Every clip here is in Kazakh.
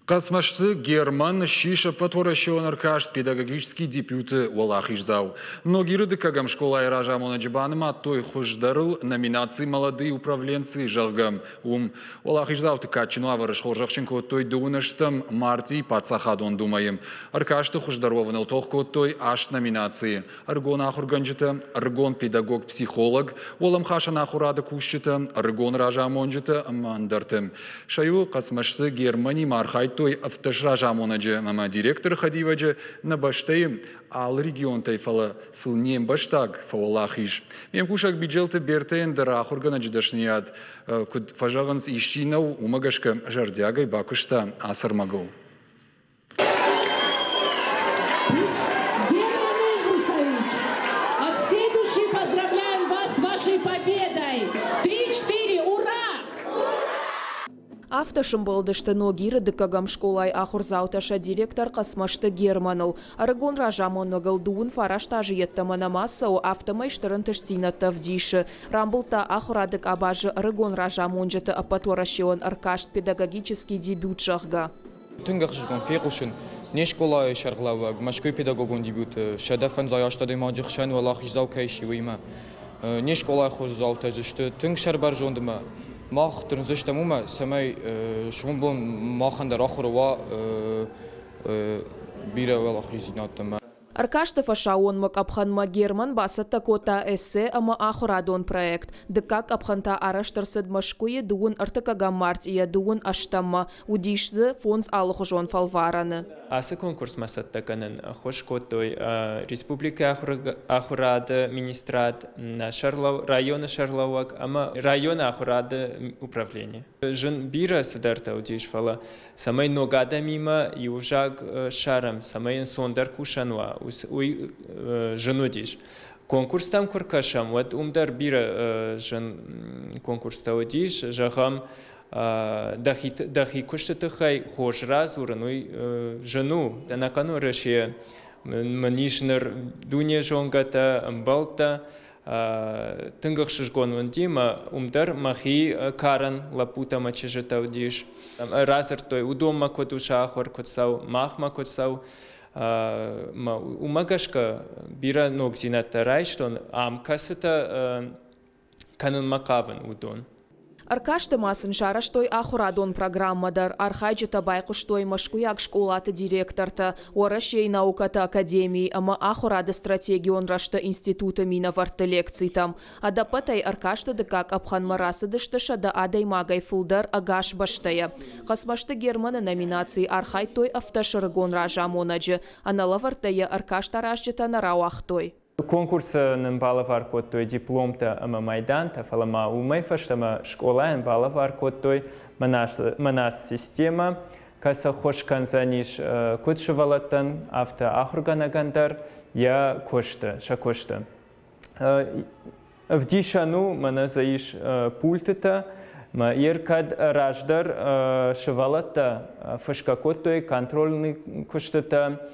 Қасмашты Герман шиша потворащего наркашт педагогический дебюты Валахижзау. Многие кагам школа и ражамона джибаныма той хуждарыл номинации молодые управленцы жалгам. Валахижзау тыкачину аварыш хоржахченко той дуныштам марти пацахадон думаем. Аркашты хуждарован толко той аш номинации. Аргон ахурганджита, аргон педагог-психолог, Олам хаша нахурада кушчита, аргон ражамонджита мандартым. Шаю қасмашты Германи мархай той автошражамонаджы мама директор хадиваджы на баштайым ал регион тайфала сылнем баштаг фавалахиш. Мем кушак биджелты бертейн дара ахурганаджы дашният куд фажаганс ищинау умагашка жардягай бакушта асармагыл. Автошым болдышты ногиры дыкагам школай ахурзауташа директор Қасмашты Германыл. Арагон ражамон ногылдуын фараштажы еттамана массау автомайштырын тыштинатта вдиші. Рамбылта ахурадык абажы арагон ражамонжыты апатуарашион аркашт педагогический дебют шахга. Түнгақ жүрген феқушын не школай шарғлауаг, машкой педагогон дебют, шадафан заяштады маджықшан валахижзау кайши вейма. Не школай хузаута жышты, түнг шарбар жондыма. Мах трензиштам ума самай шумбон махандар ахурва бира валахижинатама. Аркашты фашаон мак абханма Герман басатта кота эссе ама ахурадон проект. Дыкак абханта араштырсыд машкуе дуын артыкагам мартия дуын аштамма. Удишзы фонс алыхужон фалвараны. Асы конкурс масатта канын хош котой республика ахурады министрат района шарлауак ама района ахурады управление. Жын бира сыдарта удиш фала. Самай ногада мимо и ужаг шарам, самай сондар кушанва. Уй женудиш. Конкурс там куркашам, вот умдар бира жен конкурс таудиш, жахам дахи куштаты хай хош раз ураной жену. Да на кону раши манишнер дуне жонгата амбалта тынгах шишгон вандима умдар махи каран лапута мачежа таудиш. Разер той удома кот ушахор котсау махма котсау. Умагашка бира ногзината райштон амкасыта канын макавын удон. Аркашты масын шараштой ахурадон программадар архайджыта байқуштой машкуяк школаты директорта, орашей науката академии, ама ахурады стратегион рашта института мина варты лекций там. Адапатай аркашты дыкак абхан марасы дыштыша да адай магай фулдар агаш баштая. Қасмашты Германы номинации архайтой автошыргон ражамонаджы, анала вартая аркашта ражджыта нарауахтой. Конкурс нымбалавар коттой дипломта ама майданта фалама умай фаштама школа нымбалавар коттой манас система каса хош канзаниш котшевалаттан авто ахурганагандар я кошта шакошта. В дишану мана заиш пультета ма иркад раждар шевалатта фашка коттой контрольный коштата.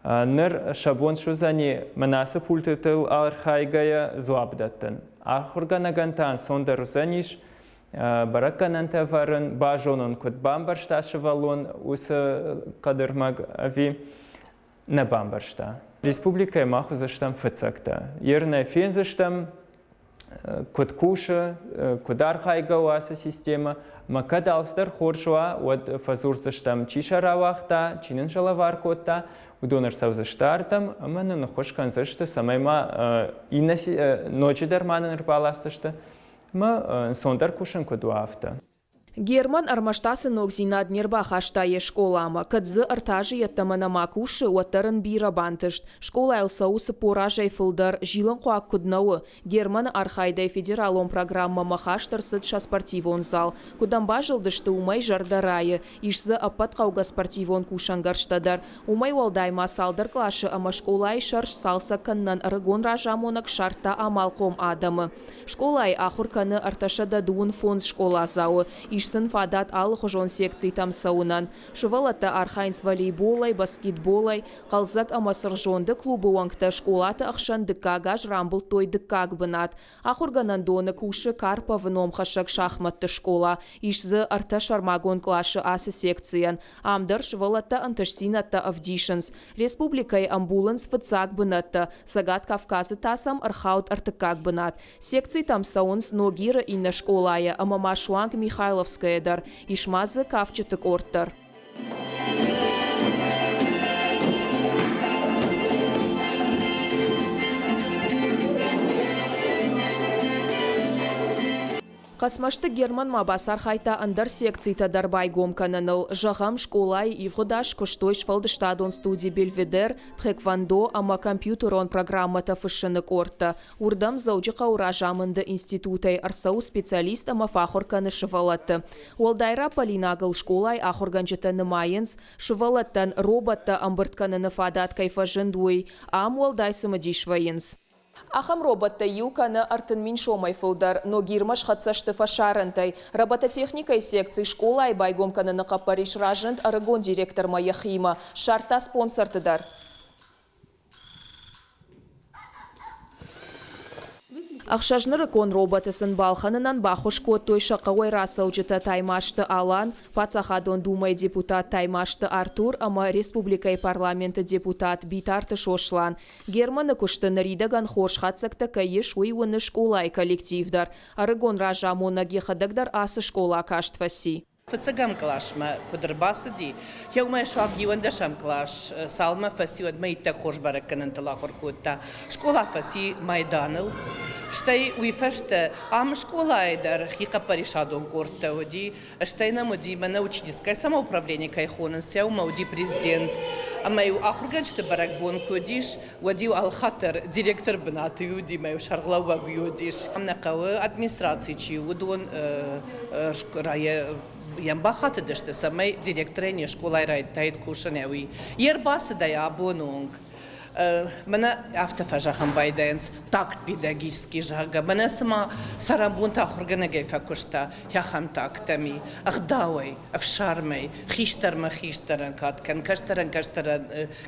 Ныр шабон шузани манасы пультетыл архайгая зуабдаттын. Ахурганагантан сонда рузаниш бараккананта варын бажонын кот бамбаршташы валон усы кадырмаг ави на бамбаршта. Республика маху заштам фыцакта. Ерна фен заштам кот куша, кот архайга уаса система. Макад алстар хоршуа от фазур заштам чишаравахта, чинын шалавар котта. Удонар савзаштартам, амана нахошкан зашта самайма ночи дарманын рпаласташта, ма сондар кушан кодуафта. Герман армаштасы ногзинад нерба хаштае школама, кадзы артажы яттамана макушы уаттарын бира бантышт. Школа элсаусы поражай фылдар, жилын қуак куднауы. Герман архайдай федералон программа махаштарсыд спортивон зал. Куданба жылдышты умай жардарайы, ишзы аппат қауға спортивон кушангарштадар. Умай уалдай масалдар клашы, ама школай шарш салса каннан арагон ражамонак шарта амалқом адамы. Школай ахурканы арташада дуын фонд школа зауы. ишсын фадат алы хожон секции там саунан. Шывалатта архайнс волейболай, баскетболай, қалзак амасыржонды клубы уаңкта школаты ақшан дыккагаш рамбыл той дыккаг бынат. Ахурганандоны куши карпа вном хашак шахматты школа. Ишзы арта шармагон клашы асы секциян. Амдар шывалатта анташсинатта авдишенс. Республикай амбуланс фыцак бынатта. Сагат Кавказы тасам архаут артыкак бынат. Секции там саунс ногира инна школая, а мама Шуанг Михайловская дар. Ишмазы кавчатык орттар. Қасмашты Герман мабасар хайта андар секцийта дарбай гомкананыл. Жағам школай ивғыдаш күштойш фалдыштадон студии Бельведер, тхэквондо ама компьютерон программата фышыны корта. Урдам зауджи қаура жамынды институтай арсау специалист ама фахорканы шывалатты. Уалдайра полинагыл школай ахорганжытаны майынс, шывалаттан роботта амбырткананы фадат кайфажын дуй, ам уалдайсымы дишвайынс. Ахам роботта юканы артын мин шомай фылдар, но гирмаш хатсашты фашарынтай. Робототехникай секции школа айбай гомканы нақапариш ражынт арагон директор Маяхима. Шарта спонсортыдар. Ақшажныры кон роботысын балханынан бахуш код той шақауай расаучыта таймашты алан, пацахадон думай депутат таймашты Артур, ама республикай парламенты депутат битарты шошлан. Германы күштыны ридаган хоршхатсакта кайыш уйвыны школай коллективдар. Арыгон ражамона гехадагдар асы школа каштваси. Фыцыгам клашма кудырбасы ди. Яумай шуак юандашам клаш салма фаси од майта хошбараканын талахор кутта. Школа фаси майданыл. Штай уйфашта ам школа айдар хика паришадон корта оди. Штай намуди мана учительское самоуправление кайхонын сяу мауди президент. Амаю ахурганчты баракбон кодиш, вадил алхатер директор бнаты юди маю шарглава гюдиш. Амнакавы администрации чи удон рая Ямбахаты дышты самай директоры школай райт кушаневи. Ербасы да я абонунг. Мана автофажахам байденс такт педагогический жага. Мана сама сарамбунта хурганагай факушта яхам тактами. Ахдауай, авшармай, хиштарма хиштаран каткан, каштаран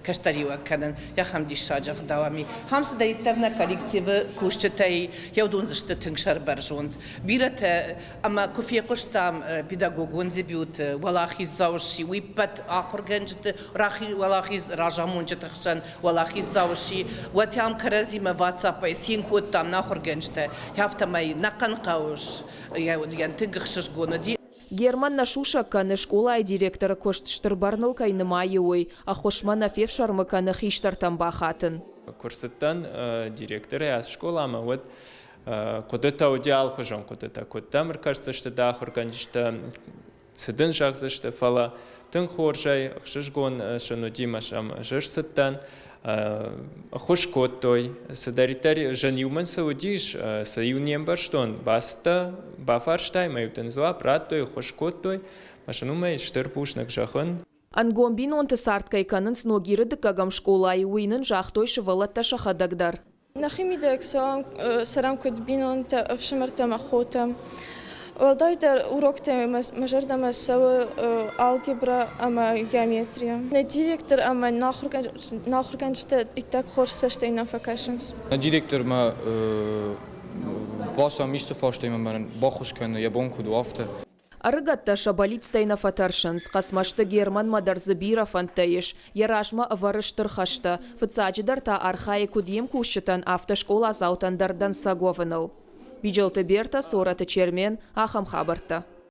каштарива канан. Яхам дишаджах давами. Хамс да иттерна коллективы кушчатай яудун зашты тыңшар баржунд. Бирата ама куфе куштам педагогун дебют валахиз зауши уиппат ахурганжты рахи валахиз ражамунчатахшан валахиз Зауши, вот я каразима WhatsApp, синкот там нахоргенште, яфтамай наканкауш, я тыгахшиш гонади. Герман нашуша каны школа директора коштштырбарныл кайнымайы ой, а хошмана февшармы каны хиштартан бахатын. Курсыттан директора я школама, вот куда-то удиал хожон, куда-то мне кажется, что да, хорганишта сыдын жагзышты фала, тын хоржай, шишгон шанудимашам жирсыттан, Хош коттой, садаритари жанюман саудиш, саюнием барштон, баста, бафарштай, маютен зла, праттой, хош коттой, машанумай штырпушнак жахан. Ангомбин он тесарткай канын сногиры дыкагам школай уйнын жахтой шывалатта шахадагдар. Нахими дексам сарам кудбин он та вшимартам охотам. Валдай дар урокте мажардама сава алгебра ама геометрия. Не директор ама нахурганчта итак хорсашта инфокашнс. Директор ма баса мисто фаштайма мен бахушкан ябон куду афта. Арыгатта шабалитстайна фатаршынс, қасмашты Герман мадарзыбира фантайыш, ярашма аварыштырхашта, фыцаджидар та архай кудием кушчытан автошкола заутандардан саговыныл. Биджалты Берта, Сораты Чермен, Ахам Хабарта.